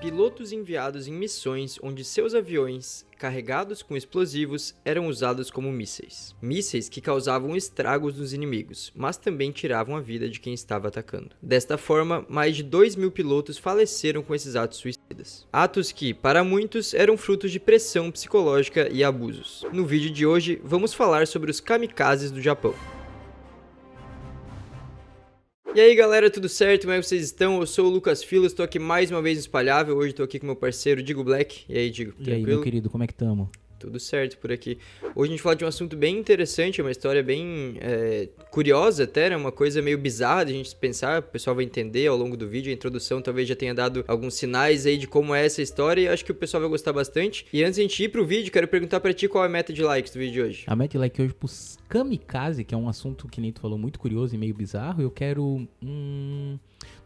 Pilotos enviados em missões onde seus aviões, carregados com explosivos, eram usados como mísseis. Mísseis que causavam estragos nos inimigos, mas também tiravam a vida de quem estava atacando. Desta forma, mais de 2.000 pilotos faleceram com esses atos suicidas. Atos que, para muitos, eram frutos de pressão psicológica e abusos. No vídeo de hoje, vamos falar sobre os kamikazes do Japão. E aí galera, tudo certo? Como é que vocês estão? Eu sou o Lucas Filo, estou aqui mais uma vez no Espalhável. Hoje estou aqui com meu parceiro Digo Black. E aí, Digo, tranquilo? E aí, meu querido, como é que tamo? Tudo certo por aqui. Hoje a gente fala de um assunto bem interessante, uma história bem curiosa até, né? Uma coisa meio bizarra de a gente pensar, o pessoal vai entender ao longo do vídeo, a introdução talvez já tenha dado alguns sinais aí de como é essa história e acho que o pessoal vai gostar bastante. E antes de a gente ir pro vídeo, quero perguntar pra ti qual é a meta de likes do vídeo de hoje. A meta de like hoje pros kamikaze, que é um assunto que nem tu falou muito curioso e meio bizarro, eu quero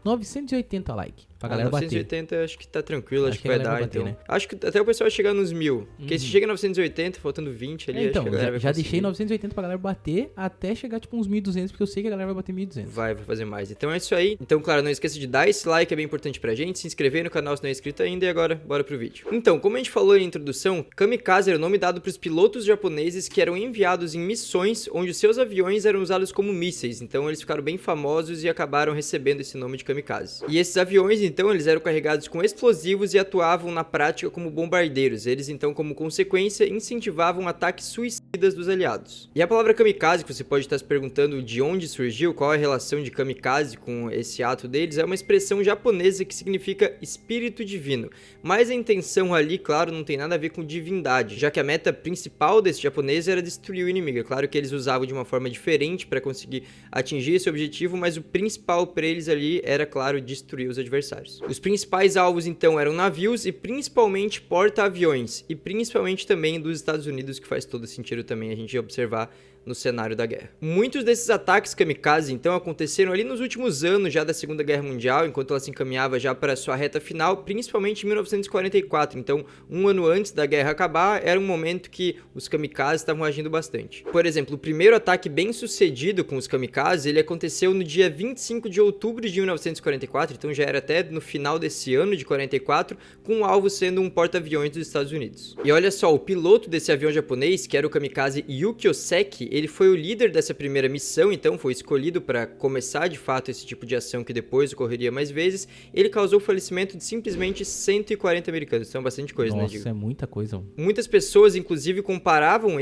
980 likes pra galera 980 bater. acho que tá tranquilo, acho que vai dar, bater, então. né? Acho que até o pessoal vai chegar nos 1.000. Porque se chega a 980, faltando 20 ali, Então, acho que a galera vai já conseguir. deixei 980 pra galera bater até chegar tipo uns 1.200, porque eu sei que a galera vai bater 1.200. Vai fazer mais. Então é isso aí. Então, claro, não esqueça de dar esse like, é bem importante pra gente, se inscrever no canal se não é inscrito ainda e agora, bora pro vídeo. Então, como a gente falou na introdução, kamikaze era o nome dado pros pilotos japoneses que eram enviados em missões onde seus aviões eram usados como mísseis. Então, eles ficaram bem famosos e acabaram recebendo esse nome de kamikaze. E esses aviões, então, eles eram carregados com explosivos e atuavam na prática como bombardeiros. Eles, então, como consequência, incentivavam ataques suicidas dos aliados. E a palavra kamikaze, que você pode estar se perguntando de onde surgiu, qual é a relação de kamikaze com esse ato deles, é uma expressão japonesa que significa espírito divino. Mas a intenção ali, claro, não tem nada a ver com divindade, já que a meta principal desse japonês era destruir o inimigo. É claro que eles usavam de uma forma diferente para conseguir atingir esse objetivo, mas o principal para eles ali era, claro, destruir os adversários. Os principais alvos, então, eram navios e principalmente porta-aviões, e principalmente também dos Estados Unidos, que faz todo sentido também a gente observar no cenário da guerra. Muitos desses ataques kamikaze, então, aconteceram ali nos últimos anos já da Segunda Guerra Mundial, enquanto ela se encaminhava já para sua reta final, principalmente em 1944. Então, um ano antes da guerra acabar, era um momento que os kamikazes estavam agindo bastante. Por exemplo, o primeiro ataque bem sucedido com os kamikazes, ele aconteceu no dia 25 de outubro de 1944, então já era até no final desse ano de 44, com o alvo sendo um porta-aviões dos Estados Unidos. E olha só, o piloto desse avião japonês, que era o kamikaze Yuki Oseki, ele foi o líder dessa primeira missão, então foi escolhido para começar de fato esse tipo de ação que depois ocorreria mais vezes. Ele causou o falecimento de simplesmente 140 americanos, então é bastante coisa, Nossa, né, Digo? é muita coisa. Muitas pessoas, inclusive, comparavam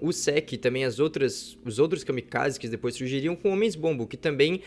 o Seki e também os outros kamikazes que depois surgiriam com homens-bomba, o que também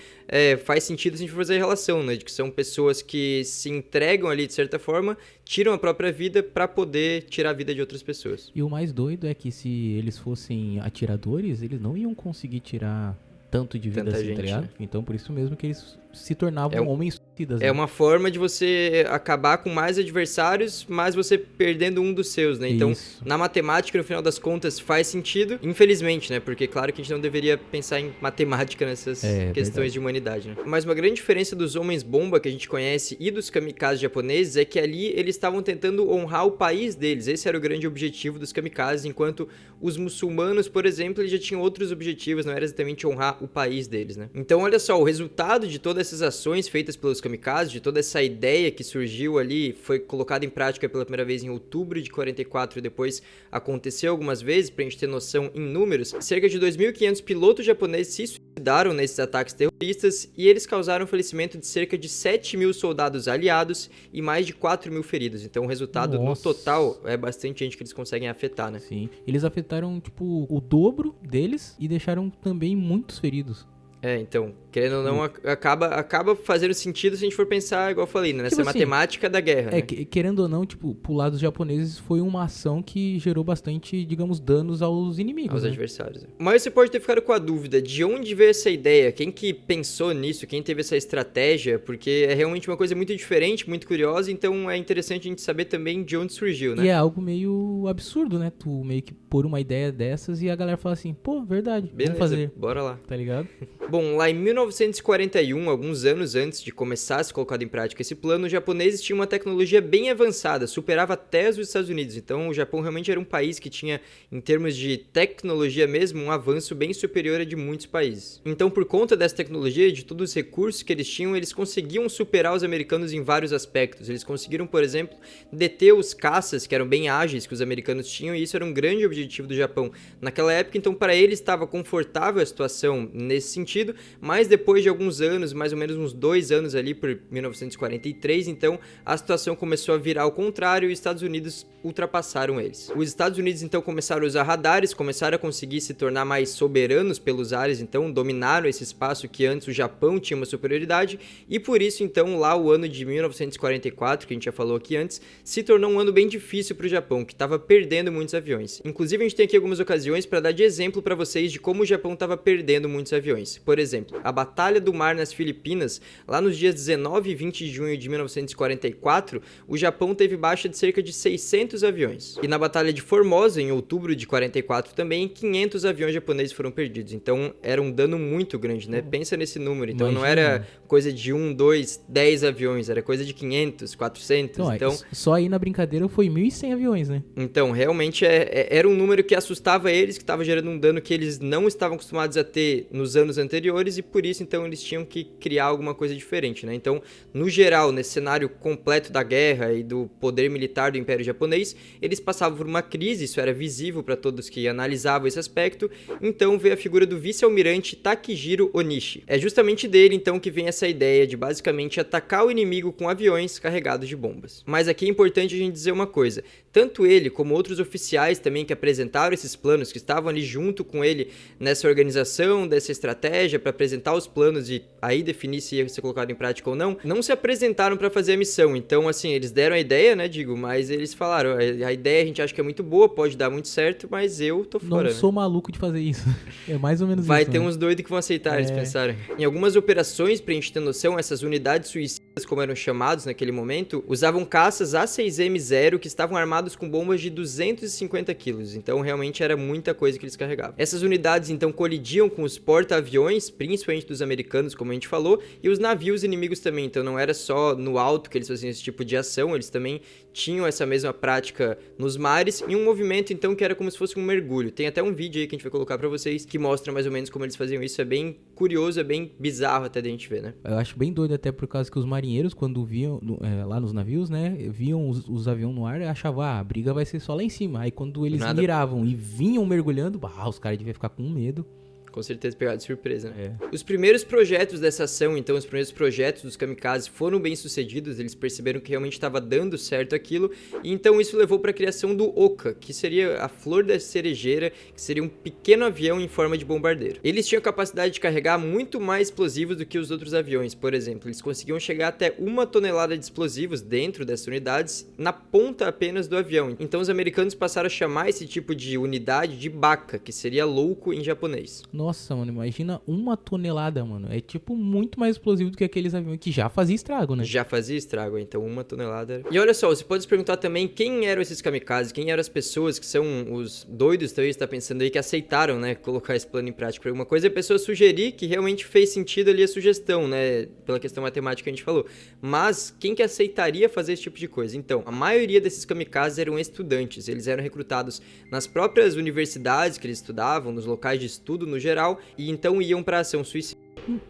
faz sentido se a gente for fazer a relação, né, de que são pessoas que se entregam ali de certa forma, tiram a própria vida para poder tirar a vida de outras pessoas. E o mais doido é que se eles fossem atiradores, eles não iam conseguir tirar tanto de vida assim, tá ligado? Né? Então, por isso mesmo que eles se tornavam homens suicidas. É uma forma de você acabar com mais adversários, mas você perdendo um dos seus, né? Então, na matemática, no final das contas, faz sentido. Infelizmente, né? Porque, claro que a gente não deveria pensar em matemática nessas questões verdade. De humanidade, né? Mas uma grande diferença dos homens-bomba que a gente conhece e dos kamikazes japoneses é que ali eles estavam tentando honrar o país deles. Esse era o grande objetivo dos kamikazes, enquanto os muçulmanos, por exemplo, eles já tinham outros objetivos, não era exatamente honrar o país deles, né? Então, olha só, o resultado de todas essas ações feitas pelos kamikazes, de toda essa ideia que surgiu ali, foi colocada em prática pela primeira vez em outubro de 44 e depois aconteceu algumas vezes, pra gente ter noção em números, cerca de 2.500 pilotos japoneses se suicidaram nesses ataques terroristas e eles causaram o falecimento de cerca de 7.000 soldados aliados e mais de 4.000 feridos. Então o resultado no total é bastante gente que eles conseguem afetar, né? Sim, eles afetaram tipo o dobro deles e deixaram também muitos feridos. Então, querendo ou não, acaba fazendo sentido se a gente for pensar, igual eu falei, né? Nessa tipo matemática da guerra, né? Querendo ou não, tipo, pro lado dos japoneses foi uma ação que gerou bastante, digamos, danos aos inimigos, aos adversários. Mas você pode ter ficado com a dúvida de onde veio essa ideia, quem que pensou nisso, quem teve essa estratégia, porque é realmente uma coisa muito diferente, muito curiosa, então é interessante a gente saber também de onde surgiu, né? E é algo meio absurdo, né? Tu meio que pôr uma ideia dessas e a galera fala assim, pô, verdade, beleza, vamos fazer. Bora lá. Tá ligado? Bom, lá em 1941, alguns anos antes de começar a ser colocado em prática esse plano, os japoneses tinham uma tecnologia bem avançada, superava até os Estados Unidos. Então, o Japão realmente era um país que tinha, em termos de tecnologia mesmo, um avanço bem superior a de muitos países. Então, por conta dessa tecnologia e de todos os recursos que eles tinham, eles conseguiam superar os americanos em vários aspectos. Eles conseguiram, por exemplo, deter os caças, que eram bem ágeis, que os americanos tinham, e isso era um grande objetivo do Japão naquela época. Então, para eles estava confortável a situação nesse sentido, mas depois de alguns anos, mais ou menos uns 2 anos ali, por 1943, então, a situação começou a virar ao contrário e os Estados Unidos ultrapassaram eles. Os Estados Unidos, então, começaram a usar radares, começaram a conseguir se tornar mais soberanos pelos ares, então, dominaram esse espaço que antes o Japão tinha uma superioridade, e por isso, então, lá o ano de 1944, que a gente já falou aqui antes, se tornou um ano bem difícil para o Japão, que estava perdendo muitos aviões. Inclusive, a gente tem aqui algumas ocasiões para dar de exemplo para vocês de como o Japão estava perdendo muitos aviões. Por exemplo, a Batalha do Mar nas Filipinas, lá nos dias 19 e 20 de junho de 1944, o Japão teve baixa de cerca de 600 aviões. E na Batalha de Formosa, em outubro de 44 também, 500 aviões japoneses foram perdidos. Então, era um dano muito grande, né? Pensa nesse número. Então, não era coisa de 1, 2, 10 aviões, era coisa de 500, 400. Então, só aí na brincadeira foi 1.100 aviões, né? Então, realmente era um número que assustava eles, que estava gerando um dano que eles não estavam acostumados a ter nos anos anteriores, e por isso, então, eles tinham que criar alguma coisa diferente, né? Então, no geral, nesse cenário completo da guerra e do poder militar do Império Japonês, eles passavam por uma crise, isso era visível para todos que analisavam esse aspecto. Então, veio a figura do vice-almirante Takejiro Onishi. É justamente dele, então, que vem essa ideia de basicamente atacar o inimigo com aviões carregados de bombas. Mas aqui é importante a gente dizer uma coisa: tanto ele como outros oficiais também que apresentaram esses planos, que estavam ali junto com ele nessa organização, dessa estratégia para apresentar os planos e aí definir se ia ser colocado em prática ou não, não se apresentaram para fazer a missão. Então, assim, eles deram a ideia, né, mas eles falaram, a ideia a gente acha que é muito boa, pode dar muito certo, mas eu tô fora. Não sou maluco de fazer isso. É mais ou menos Vai isso. ter uns doidos que vão aceitar, eles pensaram. Em algumas operações, pra gente ter noção, essas unidades suicidas, como eram chamados naquele momento, usavam caças A6M0 que estavam armados com bombas de 250 quilos. Então, realmente era muita coisa que eles carregavam. Essas unidades, então, colidiam com os porta-aviões, principalmente dos americanos, como a gente falou, e os navios inimigos também. Então, não era só no alto que eles faziam esse tipo de ação, eles também tinham essa mesma prática nos mares, em um movimento, então, que era como se fosse um mergulho. Tem até um vídeo aí que a gente vai colocar pra vocês, que mostra mais ou menos como eles faziam isso. É bem curioso, é bem bizarro até da gente ver, né? Eu acho bem doido, até por causa que os marinheiros, quando viam lá nos navios, né, viam os aviões no ar, achavam, a briga vai ser só lá em cima. Aí quando eles miravam e vinham mergulhando, os caras deviam ficar com medo. Com certeza pegado de surpresa, né? Os primeiros projetos dessa ação, então, os primeiros projetos dos kamikazes foram bem sucedidos, eles perceberam que realmente estava dando certo aquilo, e então isso levou para a criação do Oka, que seria a flor da cerejeira, que seria um pequeno avião em forma de bombardeiro. Eles tinham capacidade de carregar muito mais explosivos do que os outros aviões, por exemplo, eles conseguiam chegar até 1 tonelada de explosivos dentro dessas unidades, na ponta apenas do avião. Então os americanos passaram a chamar esse tipo de unidade de baka, que seria louco em japonês. Nossa, mano, imagina 1 tonelada, mano. É tipo muito mais explosivo do que aqueles aviões que já fazia estrago, né? Já fazia estrago, então 1 tonelada. E olha só, você pode se perguntar também quem eram esses kamikazes, quem eram as pessoas que são os doidos, talvez está pensando aí, que aceitaram, né, colocar esse plano em prática. Uma coisa é a pessoa sugerir que realmente fez sentido ali a sugestão, né, pela questão matemática que a gente falou. Mas quem que aceitaria fazer esse tipo de coisa? Então, a maioria desses kamikazes eram estudantes, eles eram recrutados nas próprias universidades que eles estudavam, nos locais de estudo no geral, e então iam pra ação suicida.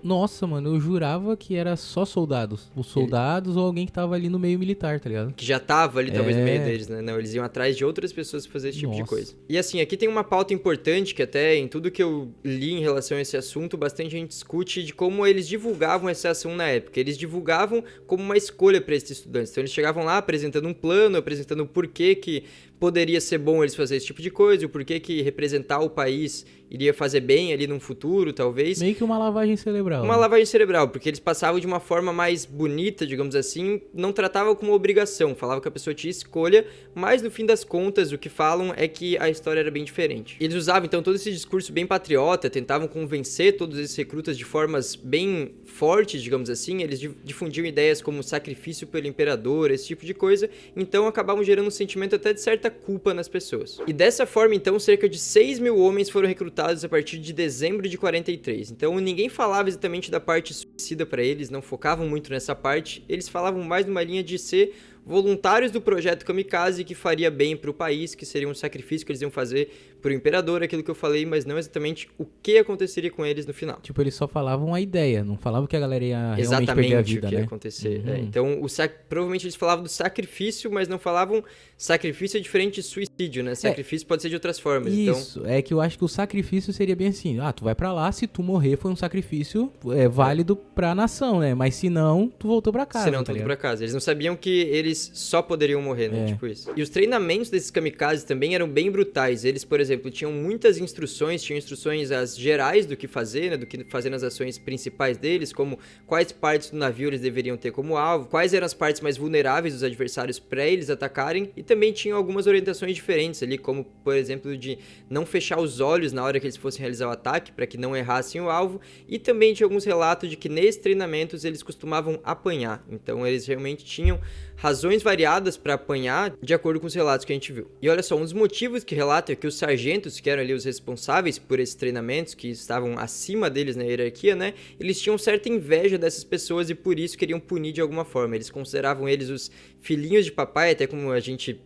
Nossa, mano, eu jurava que era só soldados. Os soldados ou alguém que tava ali no meio militar, tá ligado? Que já tava ali, talvez, no meio deles, né? Não, eles iam atrás de outras pessoas pra fazer esse tipo de coisa. E assim, aqui tem uma pauta importante que até em tudo que eu li em relação a esse assunto, bastante gente discute de como eles divulgavam essa ação na época. Eles divulgavam como uma escolha para esses estudantes. Então eles chegavam lá apresentando um plano, apresentando o porquê que poderia ser bom eles fazerem esse tipo de coisa, o porquê que representar o país iria fazer bem ali num futuro, talvez. Meio que uma lavagem cerebral. Uma lavagem cerebral, porque eles passavam de uma forma mais bonita, digamos assim, não tratavam como obrigação, falavam que a pessoa tinha escolha, mas no fim das contas o que falam é que a história era bem diferente. Eles usavam então todo esse discurso bem patriota, tentavam convencer todos esses recrutas de formas bem fortes, digamos assim, eles difundiam ideias como sacrifício pelo imperador, esse tipo de coisa, então acabavam gerando um sentimento até de certa culpa nas pessoas. E dessa forma, então, cerca de 6.000 homens foram recrutados a partir de dezembro de 43. Então, ninguém falava exatamente da parte suicida para eles, não focavam muito nessa parte, eles falavam mais numa linha de ser voluntários do projeto Kamikaze, que faria bem para o país, que seria um sacrifício que eles iam fazer para o imperador, aquilo que eu falei, mas não exatamente o que aconteceria com eles no final. Tipo, eles só falavam a ideia, não falavam que a galera ia realmente perder a vida, o que ia acontecer. Então, provavelmente eles falavam do sacrifício, mas não falavam sacrifício é diferente de suicídio, né? Sacrifício pode ser de outras formas. Isso, é que eu acho que o sacrifício seria bem assim, tu vai pra lá, se tu morrer foi um sacrifício válido pra nação, né? Mas se não, tu voltou pra casa. Se não, tu voltou pra casa. Eles não sabiam que eles só poderiam morrer, né? Tipo isso. E os treinamentos desses kamikazes também eram bem brutais. Eles, por exemplo, tinham muitas instruções, tinham instruções as gerais do que fazer, né? Do que fazer nas ações principais deles, como quais partes do navio eles deveriam ter como alvo, quais eram as partes mais vulneráveis dos adversários pra eles atacarem, e também tinham algumas orientações diferentes ali, como, por exemplo, de não fechar os olhos na hora que eles fossem realizar o ataque, para que não errassem o alvo, e também tinha alguns relatos de que nesses treinamentos eles costumavam apanhar, então eles realmente tinham razões variadas para apanhar, de acordo com os relatos que a gente viu. E olha só, um dos motivos que relata é que os sargentos, que eram ali os responsáveis por esses treinamentos, que estavam acima deles na hierarquia, né, eles tinham certa inveja dessas pessoas e por isso queriam punir de alguma forma. Eles consideravam eles os filhinhos de papai, até como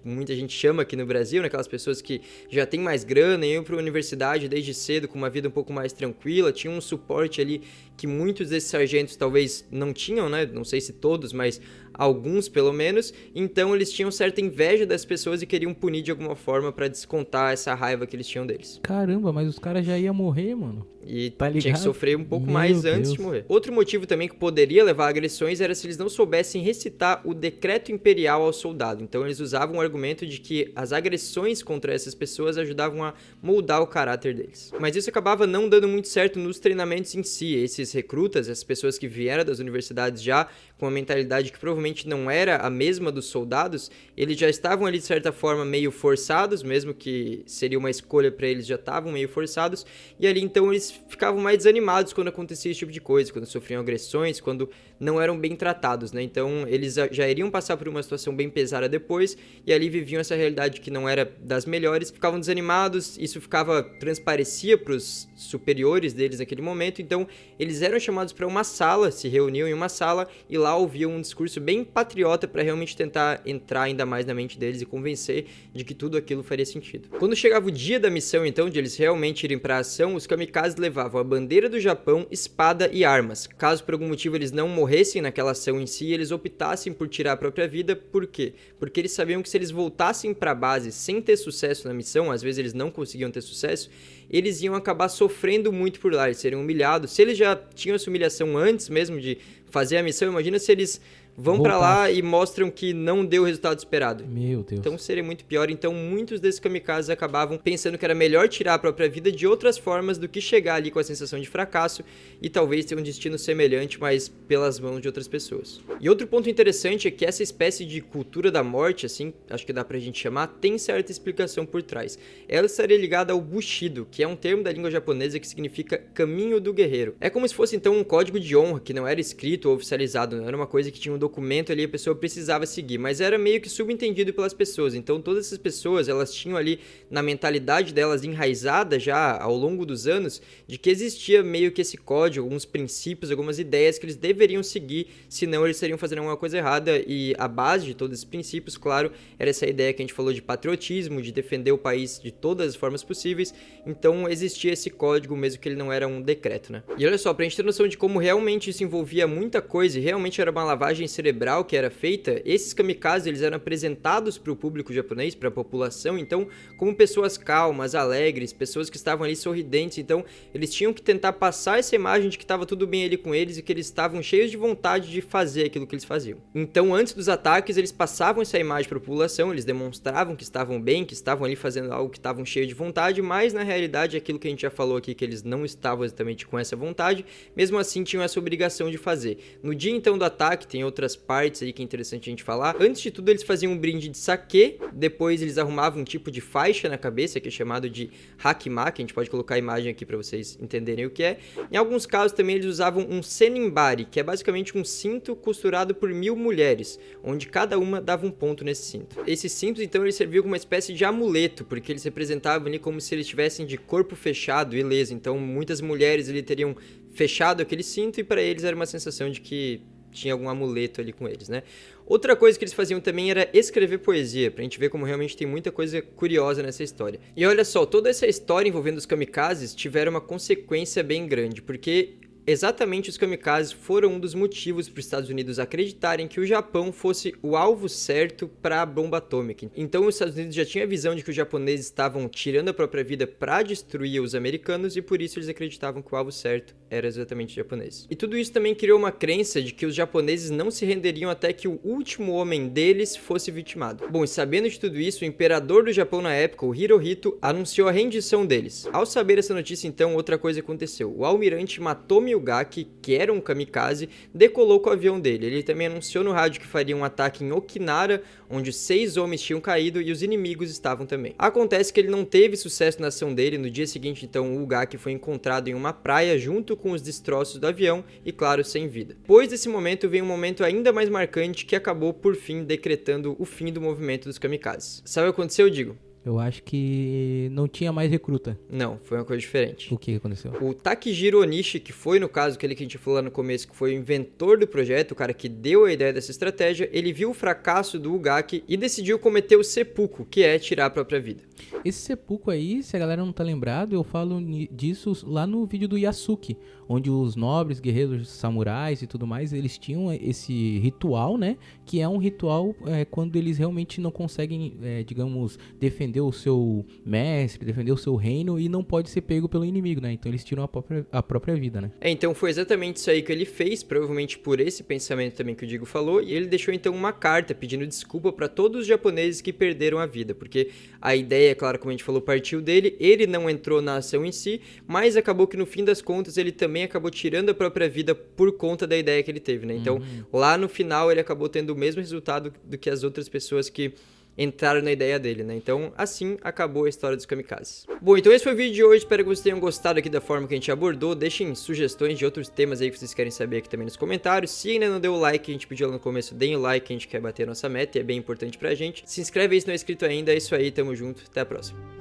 muita gente chama aqui no Brasil, né, aquelas pessoas que já têm mais grana, iam para a universidade desde cedo com uma vida um pouco mais tranquila, tinham um suporte ali que muitos desses sargentos talvez não tinham, né, não sei se todos, mas alguns pelo menos, então eles tinham certa inveja das pessoas e queriam punir de alguma forma pra descontar essa raiva que eles tinham deles. Caramba, mas os caras já iam morrer, mano. E tinha que sofrer um pouco mais antes de morrer. Outro motivo também que poderia levar a agressões era se eles não soubessem recitar o decreto imperial ao soldado. Então eles usavam o argumento de que as agressões contra essas pessoas ajudavam a moldar o caráter deles. Mas isso acabava não dando muito certo nos treinamentos em si. Esses recrutas, essas pessoas que vieram das universidades já com uma mentalidade que provavelmente não era a mesma dos soldados, eles já estavam ali de certa forma meio forçados, mesmo que seria uma escolha para eles, já estavam meio forçados, e ali então eles ficavam mais desanimados quando acontecia esse tipo de coisa, quando sofriam agressões, quando não eram bem tratados, né? Então eles já iriam passar por uma situação bem pesada depois, e ali viviam essa realidade que não era das melhores, ficavam desanimados, isso transparecia para os superiores deles naquele momento, então eles eram chamados para uma sala, se reuniam em uma sala, e lá ouviam um discurso bem patriota para realmente tentar entrar ainda mais na mente deles e convencer de que tudo aquilo faria sentido. Quando chegava o dia da missão, então, de eles realmente irem para a ação, os kamikazes levavam a bandeira do Japão, espada e armas. Caso por algum motivo eles não morressem naquela ação em si, eles optassem por tirar a própria vida. Por quê? Porque eles sabiam que se eles voltassem para a base sem ter sucesso na missão, às vezes eles não conseguiam ter sucesso, eles iam acabar sofrendo muito por lá, eles seriam humilhados. Se eles já tinham essa humilhação antes mesmo de fazer a missão, imagina se eles vão pra lá e mostram que não deu o resultado esperado. Meu Deus. Então seria muito pior. Então muitos desses kamikazes acabavam pensando que era melhor tirar a própria vida de outras formas do que chegar ali com a sensação de fracasso e talvez ter um destino semelhante, mas pelas mãos de outras pessoas. E outro ponto interessante é que essa espécie de cultura da morte, assim, acho que dá pra gente chamar, tem certa explicação por trás. Ela estaria ligada ao Bushido, que é um termo da língua japonesa que significa caminho do guerreiro. É como se fosse então um código de honra que não era escrito ou oficializado, não era uma coisa que tinha um documento ali, a pessoa precisava seguir, mas era meio que subentendido pelas pessoas. Então todas essas pessoas, elas tinham ali na mentalidade delas enraizada já ao longo dos anos, de que existia meio que esse código, alguns princípios, algumas ideias que eles deveriam seguir, senão eles estariam fazendo alguma coisa errada. E a base de todos esses princípios, claro, era essa ideia que a gente falou de patriotismo, de defender o país de todas as formas possíveis. Então existia esse código, mesmo que ele não era um decreto, né? E olha só, pra gente ter noção de como realmente isso envolvia muita muita coisa e realmente era uma lavagem cerebral que era feita, esses kamikazes eles eram apresentados para o público japonês, para a população, então como pessoas calmas, alegres, pessoas que estavam ali sorridentes, então eles tinham que tentar passar essa imagem de que estava tudo bem ali com eles e que eles estavam cheios de vontade de fazer aquilo que eles faziam. Então antes dos ataques eles passavam essa imagem para a população, eles demonstravam que estavam bem, que estavam ali fazendo algo, que estavam cheios de vontade, mas na realidade aquilo que a gente já falou aqui, que eles não estavam exatamente com essa vontade, mesmo assim tinham essa obrigação de fazer. No dia então do ataque, tem outras partes aí que é interessante a gente falar, antes de tudo eles faziam um brinde de saquê, depois eles arrumavam um tipo de faixa na cabeça, que é chamado de hakima, que a gente pode colocar a imagem aqui para vocês entenderem o que é. Em alguns casos também eles usavam um senimbari, que é basicamente um cinto costurado por 1000 mulheres, onde cada uma dava um ponto nesse cinto. Esses cintos então eles serviam como uma espécie de amuleto, porque eles representavam ali como se eles estivessem de corpo fechado, ileso, então muitas mulheres ali teriam fechado aquele cinto e para eles era uma sensação de que tinha algum amuleto ali com eles, né? Outra coisa que eles faziam também era escrever poesia, pra gente ver como realmente tem muita coisa curiosa nessa história. E olha só, toda essa história envolvendo os kamikazes tiveram uma consequência bem grande, porque exatamente os kamikazes foram um dos motivos para os Estados Unidos acreditarem que o Japão fosse o alvo certo para a bomba atômica. Então os Estados Unidos já tinham a visão de que os japoneses estavam tirando a própria vida para destruir os americanos e por isso eles acreditavam que o alvo certo era exatamente os japoneses. E tudo isso também criou uma crença de que os japoneses não se renderiam até que o último homem deles fosse vitimado. Bom, e sabendo de tudo isso, o imperador do Japão na época, o Hirohito, anunciou a rendição deles. Ao saber essa notícia, então, outra coisa aconteceu. O almirante Matomi Ugaki, que era um kamikaze, decolou com o avião dele. Ele também anunciou no rádio que faria um ataque em Okinara, onde 6 homens tinham caído e os inimigos estavam também. Acontece que ele não teve sucesso na ação dele. No dia seguinte, então, o Ugaki foi encontrado em uma praia junto com os destroços do avião e, claro, sem vida. Depois desse momento, veio um momento ainda mais marcante que acabou, por fim, decretando o fim do movimento dos kamikazes. Sabe o que aconteceu, Digo? Eu acho que não tinha mais recruta. Não, foi uma coisa diferente. O que aconteceu? O Takijiro Onishi, que foi, no caso, aquele que a gente falou lá no começo, que foi o inventor do projeto, o cara que deu a ideia dessa estratégia, ele viu o fracasso do Ugaki e decidiu cometer o seppuku, que é tirar a própria vida. Esse seppuku aí, se a galera não tá lembrado, eu falo disso lá no vídeo do Yasuki, onde os nobres, guerreiros, samurais e tudo mais, eles tinham esse ritual, né? Que é um ritual quando eles realmente não conseguem, digamos, defender o seu mestre, defender o seu reino e não pode ser pego pelo inimigo, né? Então eles tiram a própria vida, né? Então foi exatamente isso aí que ele fez, provavelmente por esse pensamento também que o Digo falou, e ele deixou então uma carta pedindo desculpa para todos os japoneses que perderam a vida, porque a ideia, claro, como a gente falou, partiu dele, ele não entrou na ação em si, mas acabou que no fim das contas ele também acabou tirando a própria vida por conta da ideia que ele teve, né? Então lá no final ele acabou tendo o mesmo resultado do que as outras pessoas que entraram na ideia dele, né? Então, assim acabou a história dos kamikazes. Bom, então esse foi o vídeo de hoje. Espero que vocês tenham gostado aqui da forma que a gente abordou. Deixem sugestões de outros temas aí que vocês querem saber aqui também nos comentários. Se ainda não deu o like, a gente pediu lá no começo, deem o like, a gente quer bater a nossa meta e é bem importante pra gente. Se inscreve aí se não é inscrito ainda. É isso aí, tamo junto. Até a próxima.